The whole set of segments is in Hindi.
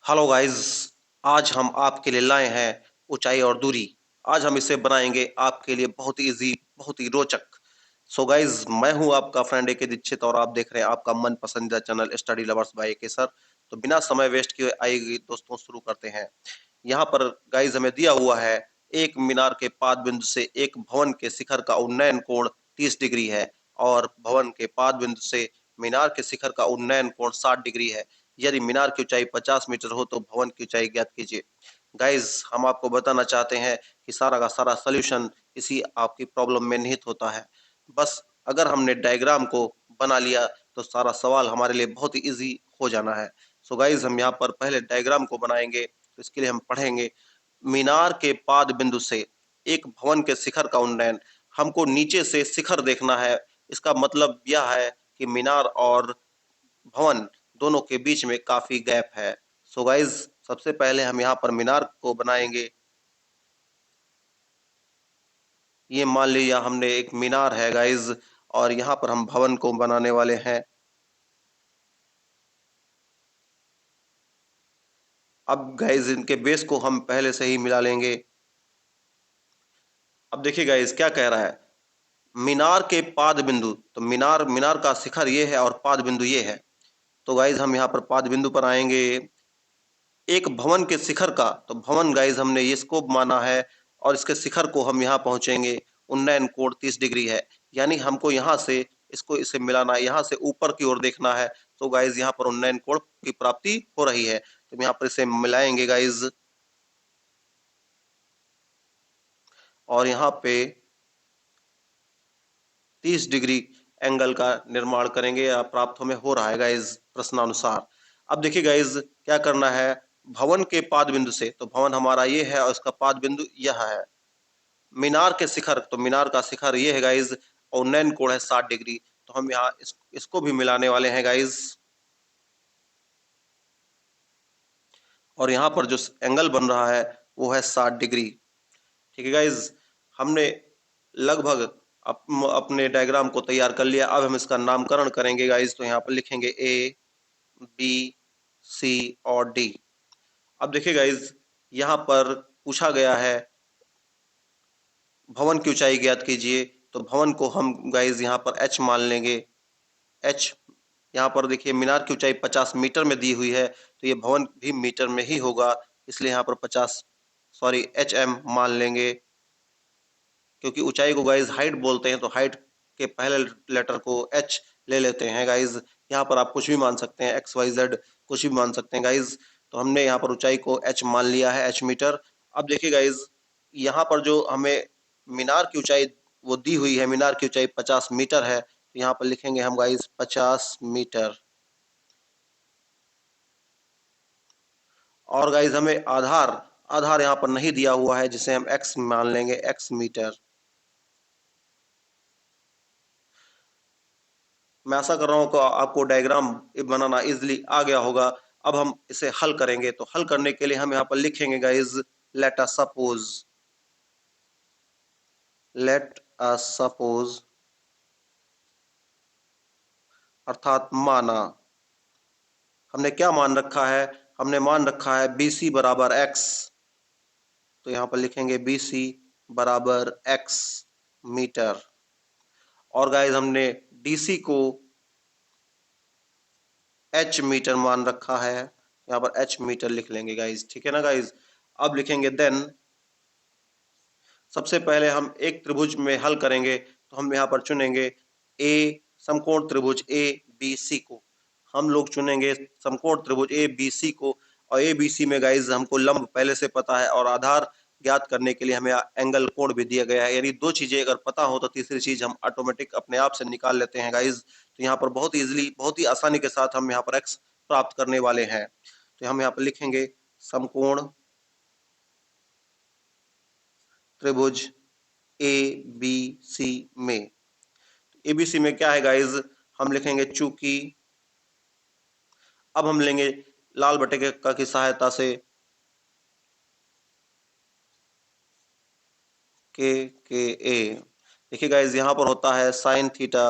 Hello guys. आज हम आपके लिए लाए हैं ऊंचाई और दूरी। आज हम इसे बनाएंगे आपके लिए बहुत ही इजी, बहुत ही रोचक। सो गाइस, मैं हूं आपका फ्रेंड एके दीक्षित और आप देख रहे हैं आपका मन पसंदीदा channel study lovers by AK sir. तो बिना समय वेस्ट किए आइए दोस्तों, शुरू करते हैं। यहाँ पर गाइस हमें दिया हुआ है, एक मीनार के पाद बिंदु से एक भवन के शिखर का उन्नयन कोण 30 डिग्री है और भवन के पाद बिंदु से मीनार के शिखर का उन्नयन कोण 60 डिग्री है। यदि मीनार की ऊंचाई 50 मीटर हो तो भवन की ऊंचाई ज्ञात कीजिए। गाइस, हम आपको बताना चाहते हैं कि सारा का सारा सॉल्यूशन इसी आपकी प्रॉब्लम में निहित होता है। बस अगर हमने डायग्राम को बना लिया तो सारा सवाल हमारे लिए बहुत ही इजी हो जाना है। सो गाइस, हम यहाँ पर पहले डायग्राम को बनाएंगे। तो इसके लिए हम पढ़ेंगे, मीनार के पाद बिंदु से एक भवन के शिखर का उन्नयन। हमको नीचे से शिखर देखना है। इसका मतलब यह है कि मीनार और भवन दोनों के बीच में काफी गैप है। सो गाइस, सबसे पहले हम यहाँ पर मीनार को बनाएंगे। ये मान लिया हमने एक मीनार है गाइस, और यहाँ पर हम भवन को बनाने वाले हैं। अब गाइस, इनके बेस को हम पहले से ही मिला लेंगे। अब देखिए गाइस क्या कह रहा है, मीनार के पाद बिंदु। तो मीनार मीनार का शिखर ये है और पाद बिंदु ये है। तो गाइस हम यहाँ पर पाद बिंदु पर आएंगे। एक भवन के शिखर का, तो भवन गाइस हमने इसको माना है और इसके शिखर को हम यहाँ पहुंचेंगे। उन्नयन कोण 30 डिग्री है, यानी हमको यहाँ से इसको इसे मिलाना है, यहाँ से ऊपर की ओर देखना है। तो गाइस यहाँ पर उन्नयन कोण की प्राप्ति हो रही है, तो यहाँ पर इसे मिलाएंगे गाइस और यहाँ पे 30 डिग्री एंगल का निर्माण करेंगे या प्राप्त हमें हो रहा है गाइस प्रश्नानुसार। अब देखिए गाइस क्या करना है, भवन के पाद बिंदु से, तो भवन हमारा ये है और इसका पाद बिंदु यह है। मीनार के शिखर, तो मीनार का शिखर ये है गाइस और उन्नयन कोण है 60 डिग्री। तो हम यहाँ इसको भी मिलाने वाले हैं गाइस। और यहाँ पर जो एंगल बन रहा है वो है 60 डिग्री। ठीक है गाइज, हमने लगभग अपने डायग्राम को तैयार कर लिया। अब हम इसका नामकरण करेंगे गाइज। तो यहाँ पर लिखेंगे ए, बी, सी और डी। अब देखिए गाइज, यहाँ पर पूछा गया है भवन की ऊंचाई ज्ञात कीजिए। तो भवन को हम गाइज यहाँ पर एच मान लेंगे। एच, यहाँ पर देखिए मीनार की ऊंचाई 50 मीटर में दी हुई है, तो ये भवन भी मीटर में ही होगा, इसलिए यहाँ पर 50 सॉरी एच एम मान लेंगे। क्योंकि ऊंचाई को गाइज हाइट बोलते हैं, तो हाइट के पहले लेटर को एच ले लेते हैं गाइज। यहाँ पर आप कुछ भी मान सकते हैं, एक्स वाई जेड कुछ भी मान सकते हैं गाइज। तो हमने यहाँ पर ऊंचाई को एच मान लिया है, एच मीटर। अब देखिए गाइज, यहाँ पर जो हमें मीनार की ऊंचाई वो दी हुई है, मीनार की ऊंचाई 50 मीटर है, तो यहाँ पर लिखेंगे हम गाइज 50 मीटर। और गाइज हमें आधार आधार यहाँ पर नहीं दिया हुआ है, जिसे हम एक्स मान लेंगे, एक्स मीटर। मैं आशा कर रहा हूँ कि आपको डायग्राम बनाना इजिली आ गया होगा। अब हम इसे हल करेंगे। तो हल करने के लिए हम यहाँ पर लिखेंगे guys, let us suppose, let us suppose अर्थात माना। हमने क्या मान रखा है, हमने मान रखा है बी सी बराबर एक्स। तो यहाँ पर लिखेंगे बी सी बराबर एक्स मीटर। और गाइज हमने डी सी को एच मीटर मान रखा है, यहाँ पर एच मीटर लिख लेंगे गाइज। ठीक है ना गाइज। अब लिखेंगे देन, सबसे पहले हम एक त्रिभुज में हल करेंगे। तो हम यहाँ पर चुनेंगे ए, समकोण त्रिभुज ए बी सी को। हम लोग चुनेंगे समकोण त्रिभुज ए बी सी को। और ए बी सी में गाइज हमको लंब पहले से पता है और आधार ज्ञात करने के लिए हमें एंगल कोण भी दिया गया है। यानी दो चीजें अगर पता हो तो तीसरी चीज हम ऑटोमेटिक अपने आप से निकाल लेते हैं गाइज। तो यहाँ पर बहुत इजिली, बहुत ही आसानी के साथ हम यहाँ पर एक्स प्राप्त करने वाले हैं। तो हम यहाँ पर लिखेंगे समकोण त्रिभुज ए बी सी में। एबीसी में क्या है गाइज, हम लिखेंगे चूंकि। अब हम लेंगे लाल बटे की सहायता से के ए। देखिए गाइज, यहाँ पर होता है साइन थीटा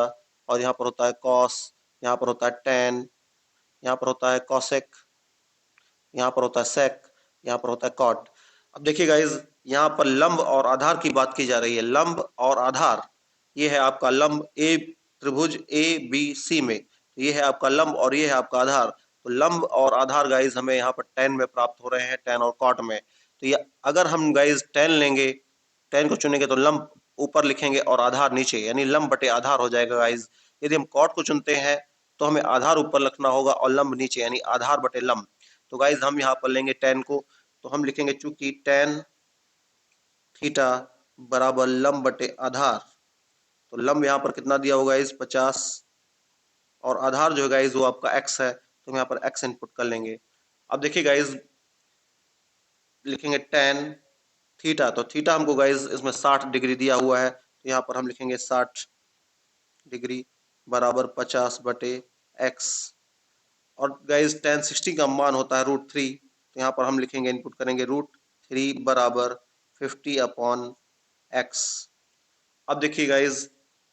और यहाँ पर होता है कॉस, यहाँ पर होता है टेन, यहाँ पर होता है कॉसेक, यहाँ पर होता है सेक, यहाँ पर होता है कॉट। अब देखिए गाइज, यहाँ पर लंब और आधार की बात की जा रही है। लंब और आधार, ये है आपका लंब ए, त्रिभुज ए बी सी में, तो ये है आपका लंब और ये है आपका आधार। तो लंब और आधार गाइज हमें यहाँ पर टेन में प्राप्त हो रहे हैं, टेन और कॉट में। तो ये अगर हम गाइज टेन लेंगे, टेन को चुनेंगे तो लंब ऊपर लिखेंगे और आधार नीचे, यानी लंब बटे आधार हो जाएगा गाइज। यदि हम कॉट को चुनते हैं तो हमें आधार ऊपर लिखना होगा और लंब नीचे, यानी आधार बटे लंब। तो गाइज हम यहाँ पर लेंगे टेन को, तो हम लिखेंगे चूंकि टेन थीटा बराबर लंब बटे आधार, तो लंब यहाँ पर कितना दिया होगा इस 50, और आधार जो है गाइज वो आपका एक्स है, तो हम यहाँ पर एक्स इनपुट कर लेंगे। अब देखिए गाइज, लिखेंगे टेन थीटा, तो थीटा हमको गाइज इसमें 60 डिग्री दिया हुआ है, तो यहाँ पर हम लिखेंगे 60 डिग्री बराबर 50 बटे एक्स। और गाइज टेन 60 का मान होता है √3, तो यहाँ पर हम लिखेंगे, इनपुट करेंगे √3 बराबर 50 अपॉन एक्स। अब देखिए गाइज,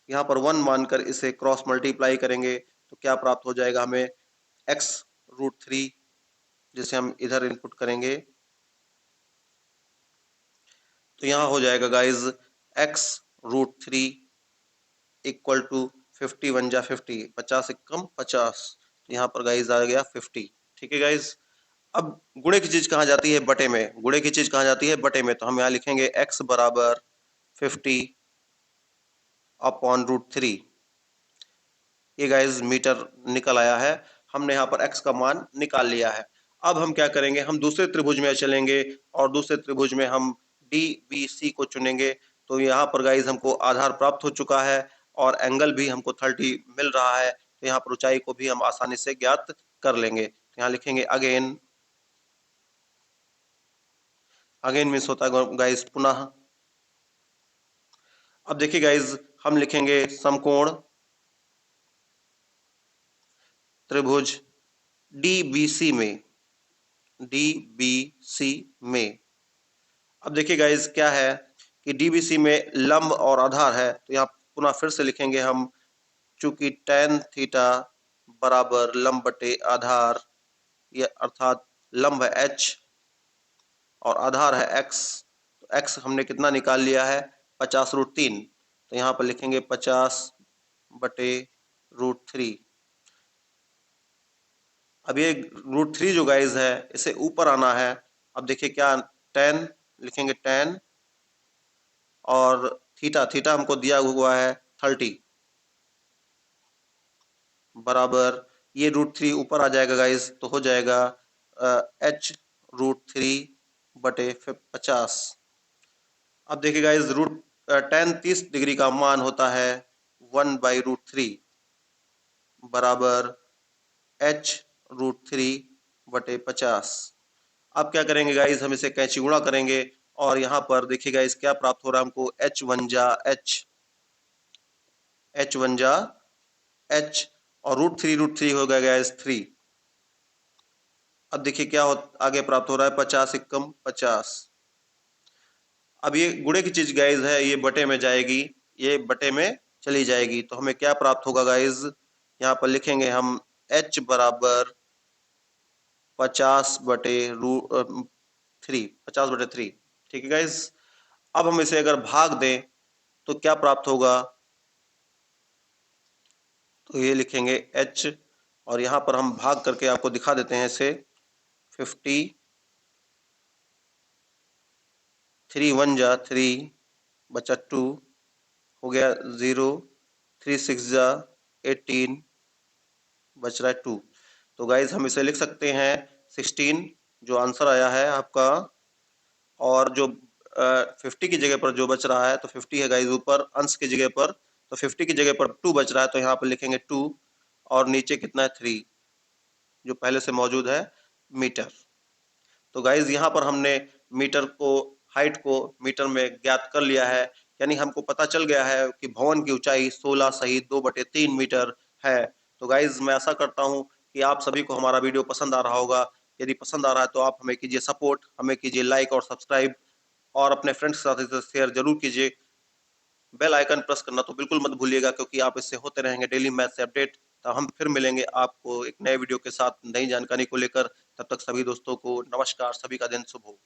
यहाँ पर 1 मानकर इसे क्रॉस मल्टीप्लाई करेंगे तो क्या प्राप्त हो जाएगा हमें, x √3, जिसे हम इधर इनपुट करेंगे तो यहाँ हो जाएगा गाइज x √3 इक्वल टू 50 1 जा 50, 50 एक कम 50, तो यहाँ पर गाइज आ गया 50। ठीक है गाइज, अब गुणे की चीज कहाँ जाती है, बटे में। गुणे की चीज कहाँ जाती है, बटे में। तो हम यहाँ लिखेंगे x बराबर 50 अपॉन √3। ये गाइज मीटर निकल आया है, हमने यहाँ पर x का मान निकाल लिया है। अब हम क्या करेंगे, हम दूसरे त्रिभुज में चलेंगे और दूसरे त्रिभुज में हम DBC को चुनेंगे। तो यहाँ पर गाइज हमको आधार प्राप्त हो चुका है और एंगल भी हमको 30 मिल रहा है, तो यहाँ पर ऊंचाई को भी हम आसानी से ज्ञात कर लेंगे। तो यहाँ लिखेंगे अगेन, अगेन मीन्स होता है गाइज पुनः। अब देखिए गाइज, हम लिखेंगे समकोण त्रिभुज DBC में, DBC में। अब देखिए गाइज क्या है कि DBC में लंब और आधार है, तो यहाँ पुनः फिर से लिखेंगे हम, चूंकि tan थीटा बराबर लंब बटे आधार, ये अर्थात लंब है h और आधार है x, तो x हमने कितना निकाल लिया है, 50√3, तो यहाँ पर लिखेंगे 50 बटे √3। अब ये √3 जो गाइज है इसे ऊपर आना है। अब देखिए क्या, tan लिखेंगे tan, और थीटा, थीटा हमको दिया हुआ है 30 बराबर, ये √3 ऊपर आ जाएगा गाइज, तो हो जाएगा h √3 बटे 50। अब देखिए गाइज, tan 30 डिग्री का मान होता है 1/√3 बराबर h √3 बटे 50। अब क्या करेंगे गाइज, हम इसे कैंची गुणा करेंगे और यहाँ पर देखिए गाइज क्या प्राप्त हो रहा है हमको, h1 जा h और √3 हो गया गाइज 3। अब देखिए क्या आगे प्राप्त हो रहा है, 50 एकम 50। अब ये गुणे की चीज गाइज है, ये बटे में जाएगी, ये बटे में चली जाएगी, तो हमें क्या प्राप्त होगा गाइज, यहाँ पर लिखेंगे हम h बराबर 50 बटे √3, 50/3। ठीक है गाइज, अब हम इसे अगर भाग दें तो क्या प्राप्त होगा, तो ये लिखेंगे h, और यहाँ पर हम भाग करके आपको दिखा देते हैं इसे, 50, 3 1 जा 3 बचा 2, हो गया 0, 3 6 जा 18, बच रहा है 2। तो गाइज हम इसे लिख सकते हैं 16, जो आंसर आया है आपका, और जो 50 की जगह पर जो बच रहा है, तो 50 है गाइज ऊपर अंश की जगह पर, तो 50 की जगह पर 2 बच रहा है, तो यहाँ पर लिखेंगे 2, और नीचे कितना है 3, जो पहले से मौजूद है मीटर। तो गाइज यहाँ पर हमने मीटर को, हाइट को मीटर में ज्ञात कर लिया है, यानी हमको पता चल गया है कि भवन की ऊंचाई 16 सही 2/3 मीटर है। तो गाइज मैं आशा करता हूँ कि आप सभी को हमारा वीडियो पसंद आ रहा होगा। यदि पसंद आ रहा है तो आप हमें कीजिए सपोर्ट, हमें कीजिए लाइक और सब्सक्राइब, और अपने फ्रेंड्स के साथ इसे शेयर जरूर कीजिए। बेल आइकन प्रेस करना तो बिल्कुल मत भूलिएगा, क्योंकि आप इससे होते रहेंगे डेली मैथ से अपडेट। तो हम फिर मिलेंगे आपको एक नए वीडियो के साथ नई जानकारी को लेकर। तब तक सभी दोस्तों को नमस्कार, सभी का दिन शुभ हो।